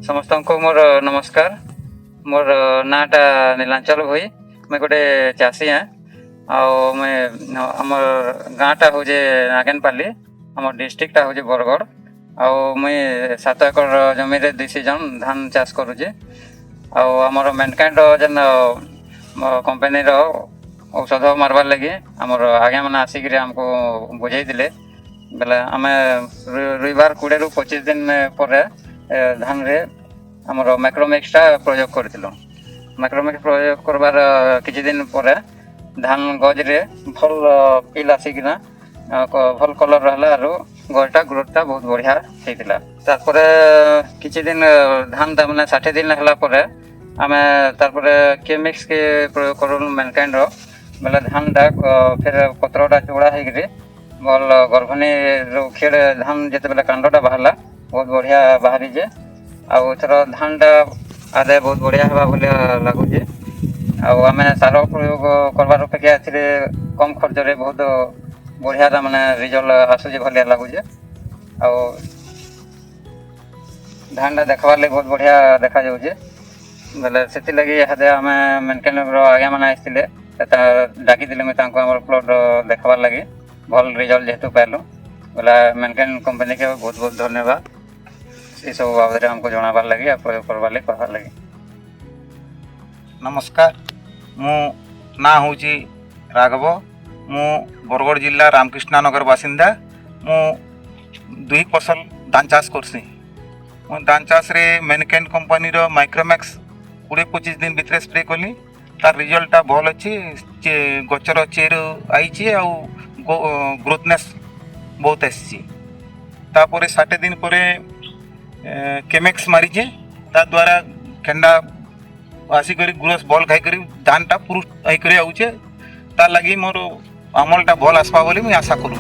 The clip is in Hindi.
समस्त को मोर नमस्कार। मोर नाटा नीलांचल भई। मैं गोटे चाषी हाँ। आमर गाँटा हूँ नागेनपाली, आम डिस्ट्रिक्टा हूँ बरगढ़। मुई 7 एकड़ जमी रे 2 सीजन धान चाष करुचे। आमर मेनकाइंड जेन कंपनी औषध मारबार लगी आमर आज्ञा मैंने आसिक आमको बुझे बेले आम रुईबार 20 ରୁ 25 दिन पर धान रे आमर मैक्रोमिक्सटा प्रयोग करूँ। मैक्रोमिक्स प्रयोग करबार किछि दिन पर धान गजरे भल पिल आसिकिना भल कलर रहा आरो गजटा ग्रोथटा बहुत बढ़िया होता। तारपर किछि दिन धान मैंने 60 दिन है आम तारपर केमिक्स के प्रयोग करूँ मैनकाइंड बेले धानटा फिर पत्रटा चौड़ा होकर भल गर्भनी खेड़ धान जिते बेले कांडटा बाहरला बहुत बढ़िया बाहरी जे आउथर धानटा आदाय बहुत बढ़िया हवा भलिया लगुचे। आम सार प्रयोग करवार अपेक्षा ए कम खर्च रे बहुत बढ़िया माने रिजल्ट आसूचे भलिया लगुचे। धानटा देखबार लगे बहुत बढ़िया देखा जाऊे बेले से लगी आम मेनकेन आज्ञा मैंने आसते डाकी मुझे आम प्लट देखबार लगे भल रिजल्ट जेहेतु पाइलु बोला मेनकेन कंपनी के बहुत बहुत धन्यवाद। ये सब बाबद हमको जनाबार लगे प्रयोग करवार लगे कहबार लगे। नमस्कार, मो ना हूँ राघव। मु बरगढ़ जिला रामकृष्ण नगर बासिंदा। मु 2 फसल धान चाष करसी। मु धान चाष रे मेनकेन कंपनी रो माइक्रोमैक्स 20-25 दिन भितर स्प्रे कली। तार रिजल्टटा भल अच्छी। गचर चेर आई आ ग्रोथनेस बहुत आसी। तापर 60 दिन पर केमेक्स मारीचे ता द्वारा केंडा आसिक ग्रोथ बल खाई धानटा पुरुष होकर आउचे। तार लगी मोर अमलटा भल आसपा बोली मुझे आशा करूँ।